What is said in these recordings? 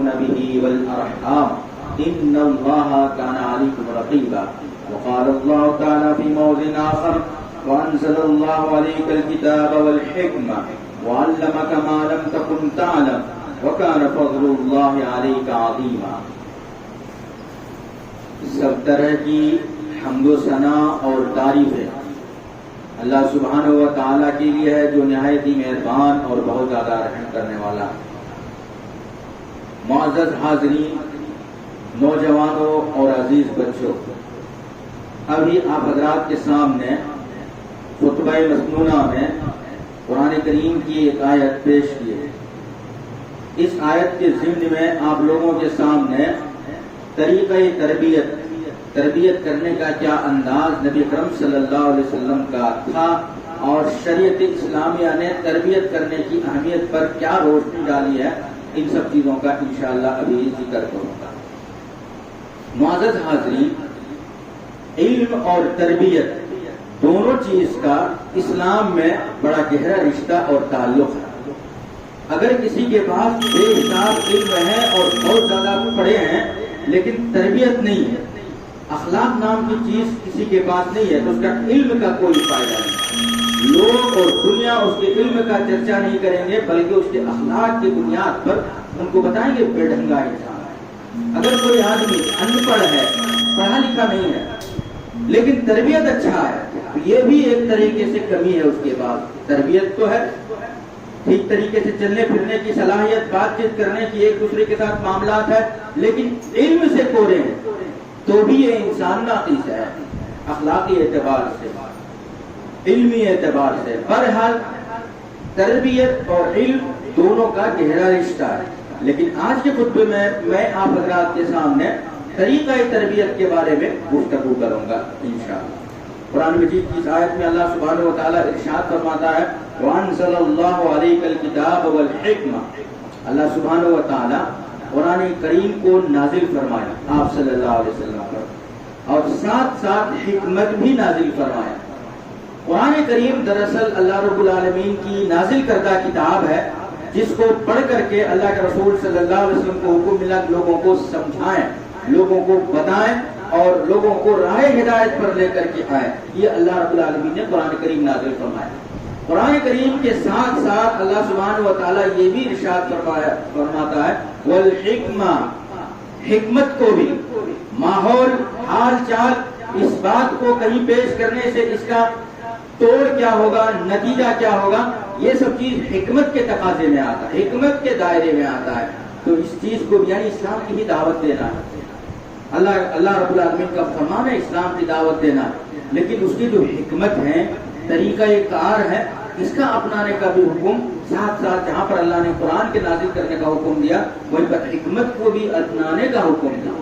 توعدون به والأرحام إن الله كان عليكم رقيبا. وقال الله تعالى في موضع آخر وأنزل الله عليك الكتاب والحكمة وعلمك ما لم تكن تعلم وكان فضل الله عليك عظيما. سب طرح کی حمد و ثنا اور تعریفیں اللہ سبحانہ و تعالیٰ کے لیے ہے جو نہایت ہی مہربان اور بہت زیادہ رحم کرنے والا ہے. معزز حاضرین، نوجوانوں اور عزیز بچوں، ابھی آپ حضرات کے سامنے خطبہ مسنونہ میں قرآن کریم کی ایک آیت پیش کی ہے. اس آیت کے ضمن میں آپ لوگوں کے سامنے طریقہ تربیت کرنے کا کیا انداز نبی اکرم صلی اللہ علیہ وسلم کا تھا اور شریعت اسلامیہ نے تربیت کرنے کی اہمیت پر کیا روشنی ڈالی ہے، ان سب چیزوں کا انشاءاللہ ابھی ذکر کروں گا. معزز حاضرین، علم اور تربیت دونوں چیز کا اسلام میں بڑا گہرا رشتہ اور تعلق ہے. اگر کسی کے پاس بے حساب علم ہے اور بہت زیادہ پڑھے ہیں لیکن تربیت نہیں ہے، اخلاق نام کی چیز کسی کے پاس نہیں ہے، تو اس کا علم کا کوئی فائدہ نہیں. لوگ اور دنیا اس کے علم کا چرچا نہیں کریں گے بلکہ اس کے اخلاق کی بنیاد پر ان کو بتائیں گے بے ڈھنگا انسان ہے. اگر کوئی آدمی ان پڑھ ہے، پڑھا لکھا نہیں ہے لیکن تربیت اچھا ہے، تو یہ بھی ایک طریقے سے کمی ہے اس کے پاس. تربیت تو ہے، ٹھیک طریقے سے چلنے پھرنے کی صلاحیت، بات چیت کرنے کی، ایک دوسرے کے ساتھ معاملات ہے، لیکن علم سے کورے ہیں تو بھی یہ انسان ناقص ہے اخلاقی اعتبار سے، علمی اعتبار سے. بہرحال تربیت اور علم دونوں کا گہرا رشتہ ہے. لیکن آج کے خطبے میں آپ حضرات کے سامنے طریقہ تربیت کے بارے میں گفتگو کروں گا انشاءاللہ. قرآن مجید کی اس آیت میں اللہ سبحانہ و تعالیٰ ارشاد فرماتا ہے وَأَنزَلَ اللَّهُ عَلَيْكَ الْكِتَابَ وَالْحِكْمَةَ. اللہ سبحانہ و تعالیٰ قرآن کریم کو نازل فرمایا آپ صلی اللہ علیہ وسلم پر، اور ساتھ ساتھ حکمت بھی نازل فرمایا. قرآن کریم دراصل اللہ رب العالمین کی نازل کردہ کتاب ہے جس کو پڑھ کر کے اللہ کے رسول صلی اللہ علیہ وسلم کو حکم ملا لوگوں کو سمجھائیں، لوگوں کو بتائیں اور لوگوں کو راہ ہدایت پر لے کر کے آئے. یہ اللہ رب العالمین نے قرآن کریم نازل فرمایا. قرآن کریم کے ساتھ ساتھ اللہ سبحانہ و تعالیٰ یہ بھی ارشاد فرماتا ہے والحکمہ، حکمت کو بھی، ماحول، حال چال، اس بات کو کہیں پیش کرنے سے اس کا توڑ کیا ہوگا، نتیجہ کیا ہوگا، یہ سب چیز حکمت کے تقاضے میں آتا ہے، حکمت کے دائرے میں آتا ہے. تو اس چیز کو یعنی اسلام کی ہی دعوت دینا ہے. اللہ رب العالمین کا فرمان ہے اسلام کی دعوت دینا، لیکن اس کی جو حکمت ہے، طریقہ کار ہے، اس کا اپنانے کا بھی حکم ساتھ ساتھ جہاں پر اللہ نے قرآن کے نازل کرنے کا حکم دیا وہیں پر حکمت کو بھی اپنانے کا حکم دیا.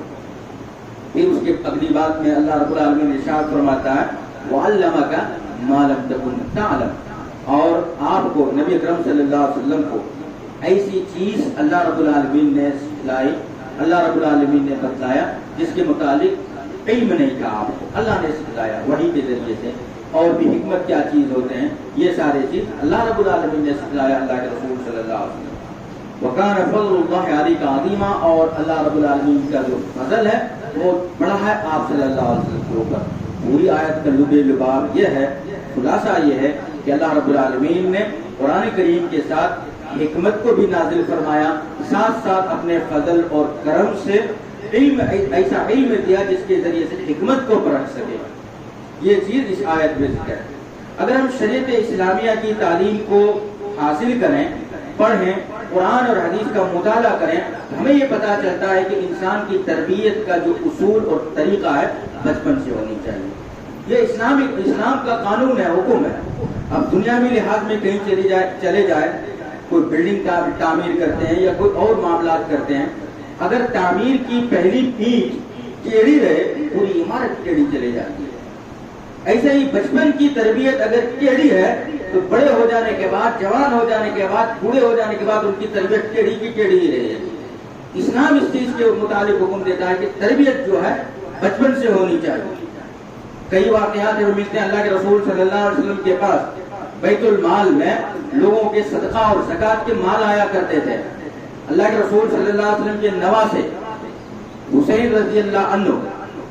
پھر اس کے اگلی بات میں اللہ رب العالمین ارشاد فرماتا ہے وَعَلَّمَكَ مَا لَمْ تَكُنْ تَعْلَمْ. اور آپ کو نبی اکرم صلی اللہ علیہ وسلم کو ایسی چیز اللہ رب العالمین نے سکھلائی، اللہ رب العالمین نے بتلایا جس کے متعلق علم نہیں تھا آپ کو، اللہ نے سکھلایا وحی کے ذریعے سے. اور بھی حکمت کیا چیز ہوتے ہیں یہ سارے چیز اللہ رب العالمین نے سکھلایا اللہ کے رسول صلی اللہ علیہ وسلم. وَكَانَ فَضْلُ اللَّهِ عَلَيْكَ عَظِيمًا. اور اللہ رب العالمین کا جو فضل ہے وہ بڑا ہے آپ صلی اللہ علیہ وسلم کے اوپر. پوری آیت کا لب لباب یہ ہے، خلاصہ یہ ہے کہ اللہ رب العالمین نے قرآن کریم کے ساتھ حکمت کو بھی نازل فرمایا، ساتھ ساتھ اپنے فضل اور کرم سے علم، ایسا علم دیا جس کے ذریعے سے حکمت کو پرکھ سکے. یہ چیز اس آیت میں ذکر ہے. اگر ہم شریعت اسلامیہ کی تعلیم کو حاصل کریں، پڑھیں، قرآن اور حدیث کا مطالعہ کریں، ہمیں یہ پتہ چلتا ہے کہ انسان کی تربیت کا جو اصول اور طریقہ ہے بچپن سے ہونی چاہیے. یہ اسلام کا قانون ہے، حکم ہے. اب دنیاوی لحاظ میں کہیں چلے جائے، کوئی بلڈنگ کا تعمیر کرتے ہیں یا کوئی اور معاملات کرتے ہیں، اگر تعمیر کی پہلی اینٹ ٹیڑھی رہے پوری عمارت ٹیڑھی چلے جاتی ہے. ایسے ہی بچپن کی تربیت اگر ٹیڑھی ہے تو بڑے ہو جانے کے بعد، جوان ہو جانے کے بعد، بوڑھے ہو جانے کے بعد ان کی تربیت ٹیڑھی کی ٹیڑھی ہی رہے گی. اسلام اس چیز کے متعلق حکم دیتا ہے کہ تربیت جو ہے بچپن سے ہونی چاہیے. کئی واقعات ملتے ہیں اللہ کے رسول صلی اللہ علیہ وسلم کے پاس بیت المال میں لوگوں کے صدقہ اور زکات کے مال آیا کرتے تھے. اللہ کے رسول صلی اللہ علیہ وسلم کے نواسے حسین رضی اللہ عنہ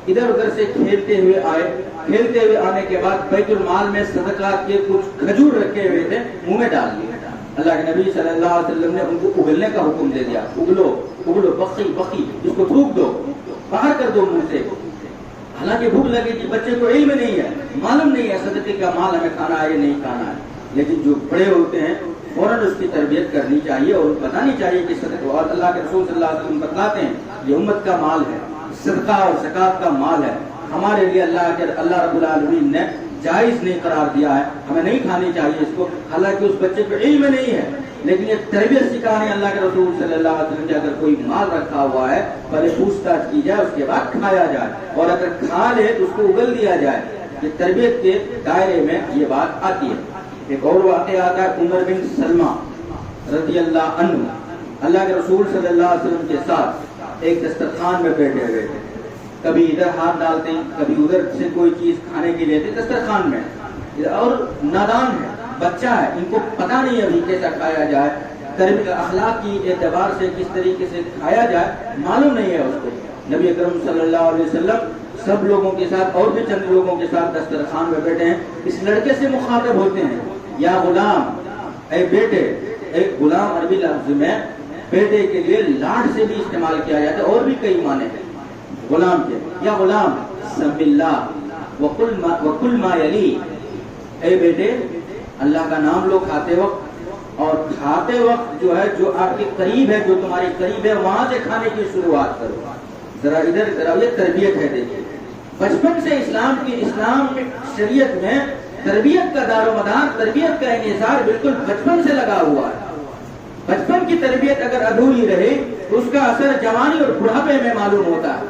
ادھر ادھر سے کھیلتے ہوئے آئے. کھیلتے ہوئے آنے کے بعد بیت المال میں صدقات کے کچھ کھجور رکھے ہوئے تھے, منہ میں ڈال دیے. اللہ کے نبی صلی اللہ علیہ وسلم نے ان کو اگلنے کا حکم دے دیا. اگلو اگلو, بخی بخی, اس کو تھوک دو, باہر کر دو منہ سے. حالانکہ بھوک لگے کہ بچے کو علم نہیں ہے, معلوم نہیں ہے صدقے کا مال ہمیں کھانا ہے یا نہیں کھانا ہے, لیکن جو بڑے ہوتے ہیں فوراً اس کی تربیت کرنی چاہیے اور بتانی چاہیے کہ صدقہ, اور اللہ کے رسول صلی اللہ علیہ وسلم بتلاتے ہیں یہ امت کا مال ہے, صدقہ اور زکات کا مال ہے, ہمارے لیے اللہ رب العالمین نے جائز نہیں قرار دیا ہے, ہمیں نہیں کھانی چاہیے اس کو. حالانکہ اس بچے کو علم نہیں ہے, لیکن یہ تربیت سکھانے اللہ کے رسول صلی اللہ علیہ وسلم نے اگر کوئی مال رکھا ہوا ہے پہلے پوچھ تاچھ کی جائے, اس کے بعد کھایا جائے, اور اگر کھا لے تو اس کو اگل دیا جائے. یہ تربیت کے دائرے میں یہ بات آتی ہے. ایک اور واقعہ آتا ہے عمر بن سلمہ رضی اللہ عنہ, اللہ کے رسول صلی اللہ علیہ وسلم کے ساتھ ایک دسترخوان میں بیٹھے ہوئے تھے. کبھی ادھر ہاتھ ڈالتے ہیں, کبھی ادھر سے کوئی چیز کھانے کے لیے تھے دسترخوان میں, اور نادان ہے, بچہ ہے, ان کو پتہ نہیں ابھی کیسا کھایا جائے, تربیت اخلاق کی اعتبار سے کس طریقے سے کھایا جائے معلوم نہیں ہے اس کو. نبی اکرم صلی اللہ علیہ وسلم سب لوگوں کے ساتھ اور بھی چند لوگوں کے ساتھ دسترخوان میں بیٹھے ہیں. اس لڑکے سے مخاطب ہوتے ہیں, یا غلام, اے بیٹے. ایک غلام عربی لفظ میں بیٹے کے لیے لاڈ سے بھی استعمال کیا جاتا ہے, اور بھی کئی معنی ہیں غلام کے. یا غلام سم اللہ وقل ما یلی, اے بیٹے اللہ کا نام لو کھاتے وقت, اور کھاتے وقت جو ہے جو آپ کے قریب ہے, جو تمہارے قریب ہے, وہاں سے کھانے کی شروعات کرو. ذرا ادھر ذرا, یہ تربیت ہے. دیکھیے بچپن سے اسلام شریعت میں تربیت کا دار و مدار, تربیت کا انحصار بالکل بچپن سے لگا ہوا ہے. بچپن کی تربیت اگر ادھوری رہے تو اس کا اثر جوانی اور بڑھاپے میں معلوم ہوتا ہے.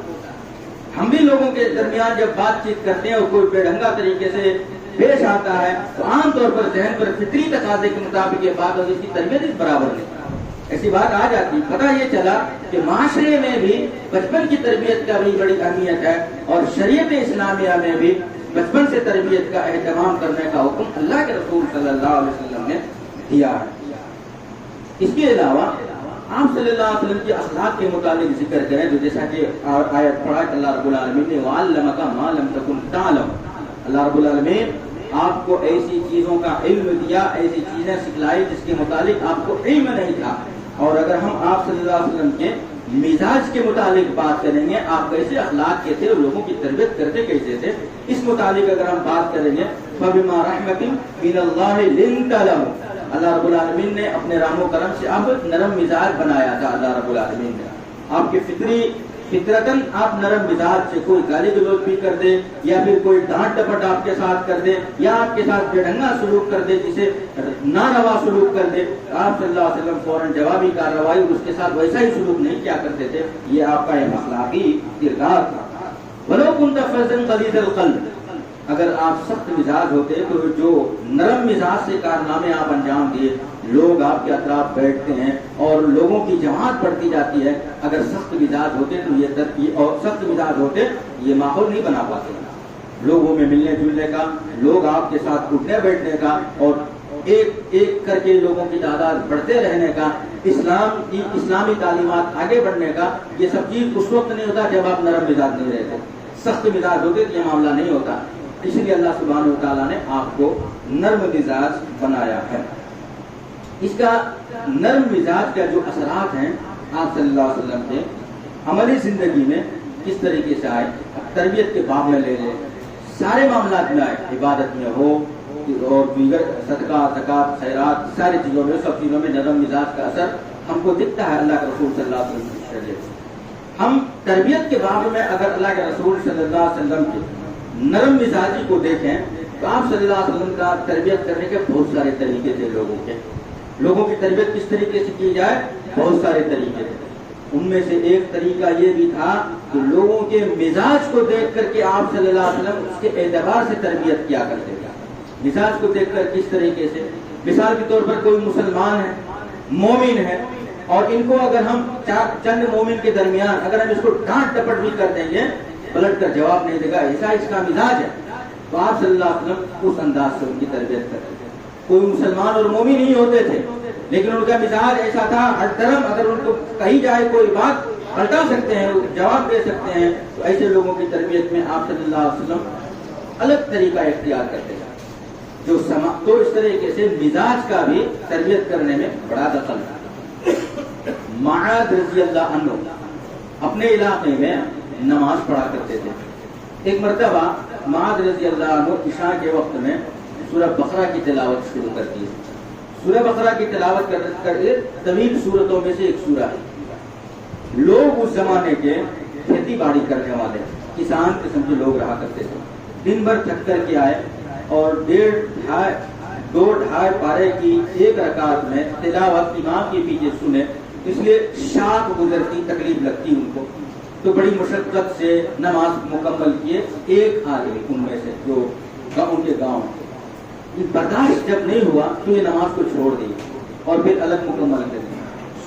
ہم بھی لوگوں کے درمیان جب بات چیت کرتے ہیں اور کوئی بے ڈھنگا طریقے سے پیش آتا ہے تو عام طور پر ذہن پر فطری تقاضے کے مطابق یہ بات ہوتی ہے, اس کی تربیت اس برابر نہیں. ایسی بات آ جاتی. پتہ یہ چلا کہ معاشرے میں بھی بچپن کی تربیت کا بھی بڑی اہمیت ہے, اور شریعت اسلامیہ میں بھی بچپن سے تربیت کا اہتمام کرنے کا حکم اللہ کے رسول صلی اللہ علیہ وسلم نے دیا ہے. اس کے علاوہ آپ صلی اللہ علیہ وسلم کے اخلاق کے متعلق ذکر کریں تو جیسا کہ آیت پڑھا کہ اللہ رب العالمین نے وَعَلَّمَكَ مَا لَمْ تَكُنْ تَعْلَمُ, اللہ رب العالمین آپ کو ایسی چیزوں کا علم دیا, ایسی چیزیں سکھلائی جس کے متعلق آپ کو علم نہیں تھا. اور اگر ہم آپ صلی اللہ علیہ وسلم کے مزاج کے متعلق بات کریں گے, آپ کیسے اخلاق کے تھے اور لوگوں کی تربیت کرتے کیسے تھے, اس متعلق اگر ہم بات کریں گے فَبِمَا رَحْمَةٍ مِّنَ اللَّهِ لِنْتَ لَهُمْ, اللہ رب العالمین نے اپنے رحم و کرم سے آپ نرم مزاج بنایا تھا. اللہ رب العالمین نے آپ کی فطرتاً آپ نرم مزاج سے, کوئی گالی گلوچ بھی کر دے یا پھر کوئی ڈانٹ ڈپٹ آپ کے ساتھ کر دے یا آپ کے ساتھ بے ڈھنگا سلوک کر دے, جسے ناروا سلوک کر دے, آپ صلی اللہ علیہ وسلم فوراً جوابی کارروائی اس کے ساتھ ویسا ہی سلوک نہیں کیا کرتے تھے. یہ آپ کا ایک اخلاقی کردار تھا. وَلَوْ كُنْتَ فَظًّا غَلِيظَ الْقَلْبِ, اگر آپ سخت مزاج ہوتے تو جو نرم مزاج سے کارنامے آپ انجام دیے, لوگ آپ کے اطراف بیٹھتے ہیں اور لوگوں کی جماعت بڑھتی جاتی ہے, اگر سخت مزاج ہوتے تو یہ اور سخت مزاج ہوتے یہ ماحول نہیں بنا پاتے لوگوں میں ملنے جلنے کا, لوگ آپ کے ساتھ اٹھنے بیٹھنے کا, اور ایک ایک کر کے لوگوں کی تعداد بڑھتے رہنے کا, اسلامی تعلیمات آگے بڑھنے کا. یہ سب چیز اس وقت نہیں ہوتا جب آپ نرم مزاج نہیں رہتے. سخت مزاج ہوتے تو یہ معاملہ نہیں ہوتا. اس لیے اللہ سبحانہ و تعالیٰ نے آپ کو نرم مزاج بنایا ہے. اس کا نرم مزاج کا جو اثرات ہیں آپ صلی اللہ علیہ وسلم کے عملی زندگی میں کس طریقے سے آئے, تربیت کے باب میں لے لیں, سارے معاملات میں آئے, عبادت میں ہو اور دیگر صدقہ زکات خیرات, ساری چیزوں میں سب چیزوں میں نرم مزاج کا اثر ہم کو دکھتا ہے اللہ کے رسول صلی اللہ علیہ وسلم کی شریعت سے. ہم تربیت کے باب میں اگر اللہ کے رسول صلی اللہ علیہ وسلم کے نرم مزاجی کو دیکھیں تو آپ صلی اللہ علیہ وسلم کا تربیت کرنے کے بہت سارے طریقے تھے. لوگوں کی تربیت کس طریقے سے کی جائے, بہت سارے طریقے تھے. ان میں سے ایک طریقہ یہ بھی تھا کہ لوگوں کے مزاج کو دیکھ کر کے آپ صلی اللہ علیہ وسلم اس کے اعتبار سے تربیت کیا کرتے تھے. مزاج کو دیکھ کر کس طریقے سے, مثال کے طور پر کوئی مسلمان ہے, مومن ہے, اور ان کو اگر ہم چند مومن کے درمیان اگر ہم اس کو ڈانٹ ٹپٹ بھی کر دیں گے, پلٹ کر جواب نہیں دے گا, ایسا اس کا مزاج ہے, تو آپ صلی اللہ علیہ وسلم اس انداز سے ان کی تربیت کرتے تھے. کوئی مسلمان اور مومن نہیں ہوتے تھے, لیکن ان کا مزاج ایسا تھا ہر طرف اگر ان کو کہی جائے کوئی بات پلٹا سکتے ہیں، جواب دے سکتے ہیں. تو ایسے لوگوں کی تربیت میں آپ صلی اللہ علیہ وسلم الگ طریقہ اختیار کرتے ہیں تو اس طریقے سے مزاج کا بھی تربیت کرنے میں بڑا دخل تھا. معاذ رضی اللہ عنہ اپنے علاقے میں نماز پڑھا کرتے تھے. ایک مرتبہ معاذ رضی اللہ عنہ عشاء کے وقت میں سورہ بقرہ کی تلاوت شروع کر دی. سورہ بقرہ کی تلاوت کر کے طویل سورتوں میں سے ایک سورہ ہے. لوگ اس زمانے کے کھیتی باڑی کرنے والے کسان قسم کے لوگ رہا کرتے تھے. دن بھر تھک کر کے آئے اور 2-2.5 پارے کی ایک رکعت میں تلاوت امام کے پیچھے سنے، اس لیے شاق گزرتی، تکلیف لگتی ان کو، تو بڑی مشقت سے نماز مکمل کیے. ایک آدمی ان میں سے جو ان کے گاؤں برداشت جب نہیں ہوا تو یہ نماز کو چھوڑ دی اور پھر الگ مکمل کر دی.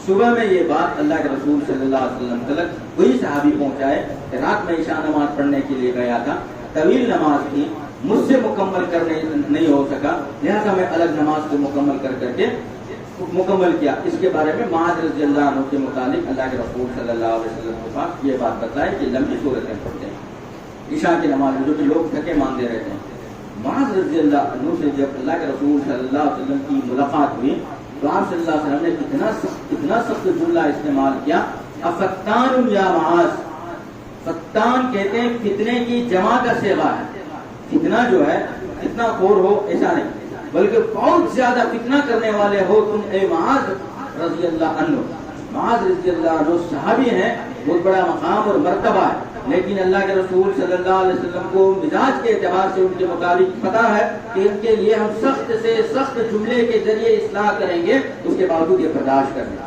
صبح میں یہ بات اللہ کے رسول صلی اللہ علیہ وسلم تک وہی صحابی پہنچائے کہ رات میں عشاء نماز پڑھنے کے لیے گیا تھا، طویل نماز تھی، مجھ سے مکمل کرنے نہیں ہو سکا، لہذا میں الگ نماز کو مکمل کر کے مکمل کیا. اس کے بارے میں معاذ رضی اللہ عنہ کے متعلق اللہ کے رسول صلی اللہ علیہ وسلم کے پاس یہ بات بتائے کہ لمبی صورتیں پڑھتے ہیں عشاء کی نماز میں، جو کہ لوگ تھکے ماندے رہتے ہیں. معاذ رضی اللہ عنہ سے جب اللہ کے رسول صلی اللہ علیہ وسلم کی ملاقات ہوئی تو آپ صلی اللہ علیہ وسلم نے اتنا سخت جملہ استعمال کیا، افتان یا معاذ. فتان کہتے ہیں فتنے کی جمع کا صیغہ ہے. فتنہ جو ہے فتنہ خور ہو ایسا نہیں، بلکہ بہت زیادہ فتنہ کرنے والے ہو تم اے معاذ رضی اللہ عنہ. معاذ رضی اللہ عنہ صحابی ہیں، بہت بڑا مقام اور مرتبہ ہے، لیکن اللہ کے رسول صلی اللہ علیہ وسلم کو مزاج کے اعتبار سے ان کے مطابق پتا ہے کہ ان کے لیے ہم سخت سے سخت جملے کے ذریعے اصلاح کریں گے، اس کے باوجود یہ برداشت کریں گے.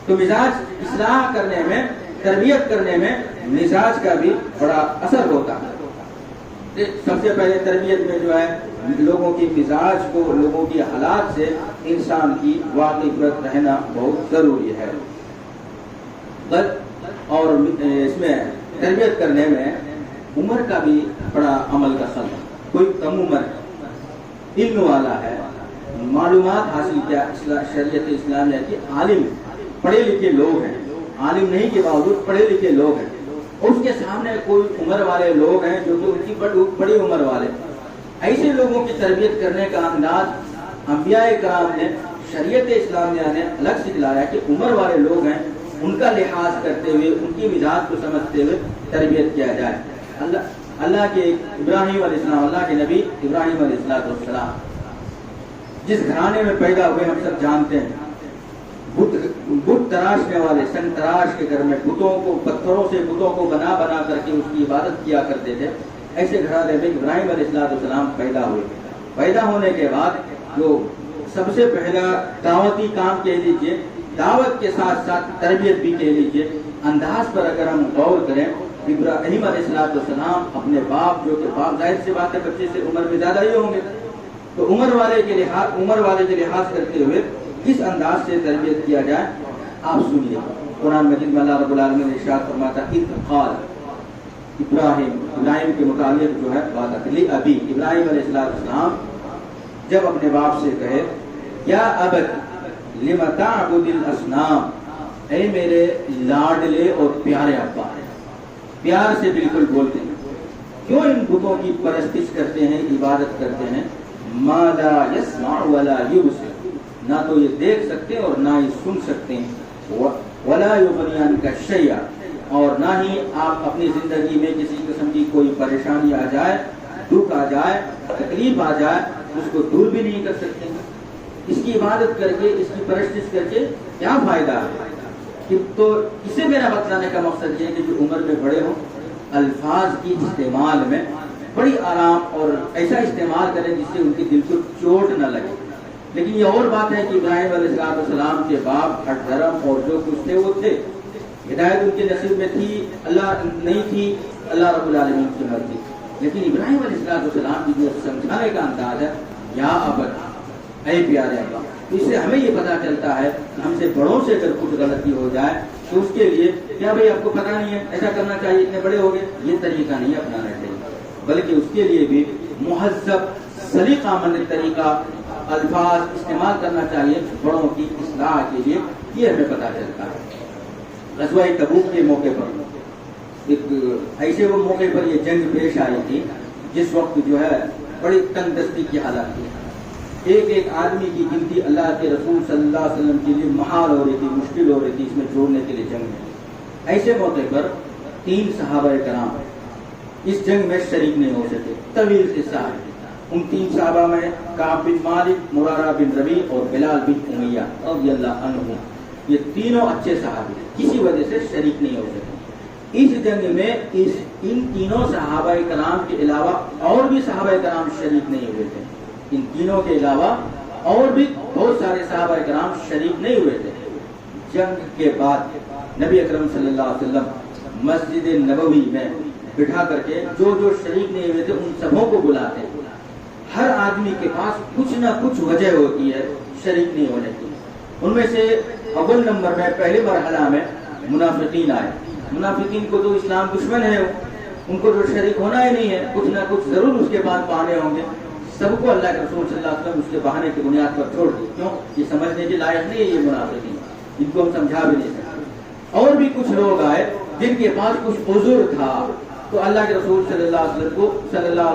تو مزاج اصلاح کرنے میں، تربیت کرنے میں مزاج کا بھی بڑا اثر ہوتا ہے. سب سے پہلے تربیت میں جو ہے لوگوں کی مزاج کو، لوگوں کی حالات سے انسان کی واقفیت رہنا بہت ضروری ہے. اور اس میں تربیت کرنے میں عمر کا بھی بڑا عمل کا خل ہے. کوئی کم عمر علم والا ہے، معلومات حاصل کیا شریعت اسلامیہ کی، عالم پڑھے لکھے لوگ ہیں، عالم نہیں کے باوجود پڑھے لکھے لوگ ہیں، اور اس کے سامنے کوئی عمر والے لوگ ہیں جو کہ ان کی بڑی عمر والے، ایسے لوگوں کی تربیت کرنے کا انداز انبیاء کرام نے، شریعت اسلامیہ نے الگ سکھلایا کہ عمر والے لوگ ہیں، ان کا لحاظ کرتے ہوئے، ان کی مزاج کو سمجھتے ہوئے تربیت کیا جائے. اللہ کے ابراہیم علیہ السلام، اللہ کے نبی ابراہیم علیہ السلام جس گھرانے میں پیدا ہوئے ہم سب جانتے ہیں، بت تراشنے والے، سن تراش کے گھر میں بتوں کو، پتھروں سے بتوں کو بنا کر کے اس کی عبادت کیا کرتے تھے. ایسے گھرانے میں ابراہیم علیہ السلام پیدا ہوئے. پیدا ہونے کے بعد جو سب سے پہلا دعوتی کام کہہ لیجیے، دعوت کے ساتھ ساتھ تربیت بھی کہہ لیجیے، انداز پر اگر ہم غور کریں، ابراہیم علیہ السلام اپنے باپ، جو کہ باپ ظاہر سی بات ہے بچے سے عمر میں زیادہ ہی ہوں گے، تو عمر والے کے لحاظ کرتے ہوئے کس انداز سے تربیت کیا جائے آپ سنیے. قرآن مجید میں اللہ رب العالمین نے ارشاد فرماتا ہے، اذ قال ابراہیم کے متعلق جو ہے بات ہے، ابی ابراہیم علیہ السلام جب اپنے باپ سے کہے، یا ابت لم تعبد الاصنام، اے میرے لاڈلے اور پیارے ابا، پیار سے بالکل بولتے ہیں، کیوں ان بتوں کی پرستش کرتے ہیں، عبادت کرتے ہیں، ما لا يسمع ولا يبصر، نہ تو یہ دیکھ سکتے اور نہ ہی سن سکتے ہیں، ولا یغنی عنک شیئا، اور نہ ہی آپ اپنی زندگی میں کسی قسم کی کوئی پریشانی آ جائے، دکھ آ جائے، تکلیف آ جائے، اس کو دور بھی نہیں کر سکتے. اس کی عبادت کر کے، اس کی پرستش کر کے کیا فائدہ ہے؟ تو اسے میرا بتلانے کا مقصد یہ ہے کہ جو عمر میں بڑے ہوں، الفاظ کی استعمال میں بڑی آرام اور ایسا استعمال کریں جس سے ان کے دل کو چوٹ نہ لگے. لیکن یہ اور بات ہے کہ ابراہیم علیہ السلام کے باپ ہٹ دھرم اور جو کچھ تھے وہ تھے، ہدایت ان کے نصیب میں تھی، اللہ نہیں تھی، اللہ رب العالمین کی مرضی. لیکن ابراہیم علیہ السلام کی جو سمجھانے کا انداز ہے، یا ابت، اے پیارے ابا، تو اس سے ہمیں یہ پتہ چلتا ہے کہ ہم سے بڑوں سے اگر کچھ غلطی ہو جائے تو اس کے لیے کیا بھائی آپ کو پتہ نہیں ہے، ایسا کرنا چاہیے، اتنے بڑے ہو گئے، یہ طریقہ نہیں اپنانا چاہیے، بلکہ اس کے لیے بھی مہذب سلیقہ مند طریقہ الفاظ استعمال کرنا چاہیے بڑوں کی اصلاح کے لیے، یہ ہمیں پتہ چلتا ہے۔ غزوہ تبوک کے موقع پر ایک ایسے وہ موقع پر یہ جنگ پیش آئی تھی جس وقت جو ہے بڑی تنگ دستی کی حالت تھی، ایک ایک آدمی کی گنتی اللہ کے رسول صلی اللہ علیہ وسلم کے لیے محال ہو رہی تھی، مشکل ہو رہی تھی اس میں جوڑنے کے لیے جنگ میں۔ ایسے موقع پر 3 صحابہ کرام اس جنگ میں شریک نہیں ہو سکے، طویل قصہ ہے۔ ان 3 صحابہ میں کعب بن مالک، مرارہ بن ربیع اور بلال بن امیہ رضی اللہ عنہ، یہ تینوں اچھے صحابی کسی وجہ سے شریک نہیں ہو سکے۔ اس جنگ میں ان تینوں صحابہ کرام کے علاوہ اور بھی صحابہ کرام شریک نہیں ہوئے تھے، ان تینوں کے علاوہ اور بھی بہت سارے صحابہ کرام شریک نہیں ہوئے تھے۔ جنگ کے بعد نبی اکرم صلی اللہ علیہ وسلم مسجد نبوی میں بٹھا کر کے جو شریک نہیں ہوئے تھے ان سبوں کو بلاتے ہیں۔ ہر آدمی کے پاس کچھ نہ کچھ وجہ ہوتی ہے شریک نہیں ہونے کی۔ ان میں سے اول نمبر میں پہلے مرحلہ میں منافقین آئے۔ منافقین کو تو اسلام دشمن ہے، ان کو تو شریک ہونا ہی نہیں ہے، کچھ نہ کچھ ضرور اس کے بعد بہانے ہوں گے۔ سب کو اللہ کے رسول صلی اللہ علیہ وسلم اس کے بہانے کی بنیاد پر چھوڑ دی، کیوں؟ یہ سمجھنے کے لائق نہیں ہے یہ منافقین، ان کو ہم سمجھا بھی نہیں سکتے۔ اور بھی کچھ لوگ آئے جن کے پاس کچھ عذر تھا، تو اللہ کے رسول صلی اللہ علیہ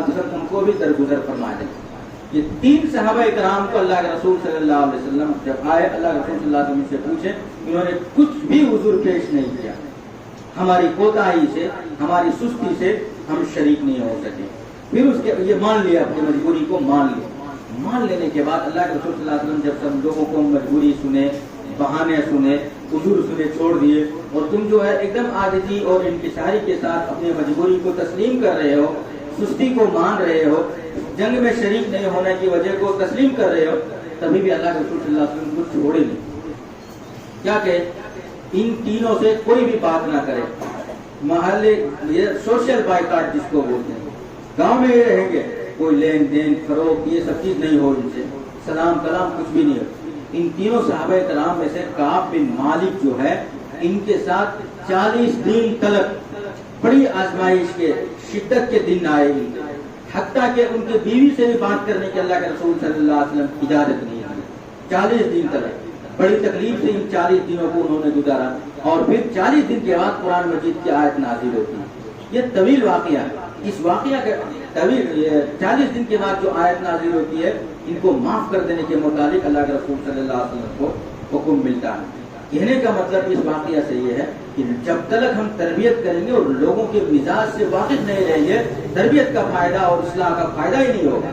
وسلم ان کو بھی درگزر فرما دیں۔ یہ 3 صحابہ کرام کو اللہ کے رسول صلی اللہ علیہ وسلم جب آئے، اللہ کے رسول صلی اللہ علیہ وسلم سے پوچھے، انہوں نے کچھ بھی عذر پیش نہیں کیا، ہماری کوتاہی سے، ہماری سستی سے ہم شریک نہیں ہو سکے۔ پھر اس کے یہ مان لیا، اپنی مجبوری کو مان لیا۔ مان لینے کے بعد اللہ کے رسول صلی اللہ علیہ وسلم جب سب لوگوں کو مجبوری سنے، بہانے سنے، عذر سنے، چھوڑ دیے، اور تم جو ہے ایک دم عاجزی اور انکساری کے ساتھ اپنی مجبوری کو تسلیم کر رہے ہو، سستی کو مان رہے ہو، جنگ میں شریک نہیں ہونے کی وجہ کو تسلیم کر رہے ہو، تبھی بھی اللہ کے رسول صلی اللہ علیہ وسلم کو چھوڑے نہیں۔ کیا کہ ان تینوں سے کوئی بھی بات نہ کرے، محلے یہ سوشل بائیکاٹ جس کو بولتے ہیں، گاؤں میں یہ رہیں گے، کوئی لین دین فروخت یہ سب چیز نہیں ہو، ان سے سلام کلام کچھ بھی نہیں ہو۔ ان تینوں صحابہ کرام میں سے کعب بن مالک جو ہے، ان کے ساتھ 40 دن تلک بڑی آزمائش کے شدت کے دن آئے، حتیٰ کہ ان کے بیوی سے بھی بات کرنے کے اللہ کے رسول صلی اللہ علیہ وسلم اجازت نہیں دی۔ 40 دن تلک بڑی تکلیف سے ان 40 دنوں کو انہوں نے گزارا، اور پھر 40 دن کے بعد قرآن مجید کی آیت نازل ہوتی ہے۔ یہ طویل واقعہ ہے، اس واقعہ کا طویل 40 دن کے بعد جو آیت نازل ہوتی ہے، ان کو معاف کر دینے کے متعلق اللہ کے رسول صلی اللہ علیہ وسلم کو حکم ملتا ہے۔ کہنے کا مطلب اس واقعہ سے یہ ہے کہ جب تک ہم تربیت کریں گے اور لوگوں کے مزاج سے واقف نہیں رہیں گے، تربیت کا فائدہ اور اصلاح کا فائدہ ہی نہیں ہوگا۔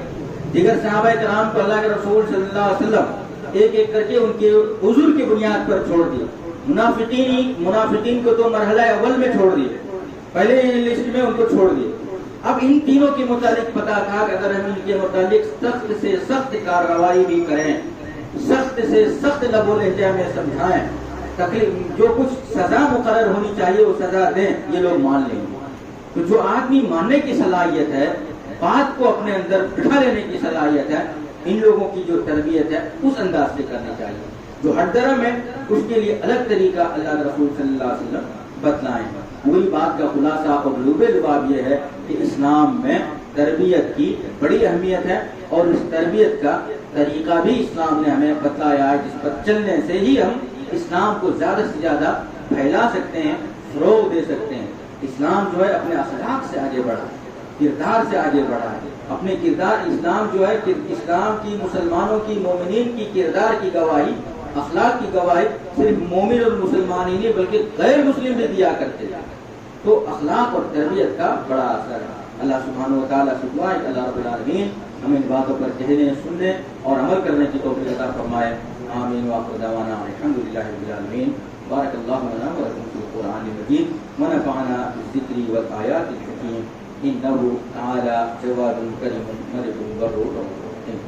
دیگر صحابہ کرام کو اللہ کے رسول صلی اللہ علیہ وسلم ایک ایک کر کے ان کے عذر کی بنیاد پر چھوڑ دیے۔ منافقین کو تو مرحلہ اول میں چھوڑ دیے، پہلے لسٹ میں ان کو چھوڑ دیے۔ اب ان تینوں کے متعلق پتا تھا کہ اگر ہم ان کے متعلق سخت سے سخت کارروائی بھی کریں، سخت سے سخت لب و لہجہ میں سمجھائیں، تکلیف جو کچھ سزا مقرر ہونی چاہیے وہ سزا دیں، یہ لوگ مان لیں گے۔ تو جو آدمی ماننے کی صلاحیت ہے، بات کو اپنے اندر بٹھا لینے کی صلاحیت ہے، ان لوگوں کی جو تربیت ہے اس انداز سے کرنی چاہیے۔ جو ہر درم ہے اس کے لیے الگ طریقہ اللہ کے رسول صلی اللہ علیہ وسلم بتلائیں۔ پوری بات کا خلاصہ اور لب لباب یہ ہے کہ اسلام میں تربیت کی بڑی اہمیت ہے، اور اس تربیت کا طریقہ بھی اسلام نے ہمیں بتلایا ہے، جس پر چلنے سے ہی ہم اسلام کو زیادہ سے زیادہ پھیلا سکتے ہیں، فروغ دے سکتے ہیں۔ اسلام جو ہے اپنے اخلاق سے آگے بڑھا ہے، کردار سے آگے بڑھا ہے، اپنے کردار اسلام جو ہے کہ اسلام کی، مسلمانوں کی، مومنین کی کردار کی گواہی، اخلاق کی گواہی صرف مومن اور مسلمان ہی نہیں بلکہ غیر مسلم بھی دیا کرتے ہیں۔ تو اخلاق اور تربیت کا بڑا اثر ہے۔ اللہ سبحانہ و تعالیٰ سے دعا ہے کہ اللہ رب العالمین ہمیں ان باتوں پر کہنے، سننے اور عمل کرنے کی توفیق عطا فرمائے۔ آمین وآخر دعوانا الحمدللہ رب العالمین۔ بارک اللہ لنا ولکم فی القرآن المجید ونفعنا بالذکر والآیات الحکیم، انہ تعالی جواد کریم ملک بر رحیم۔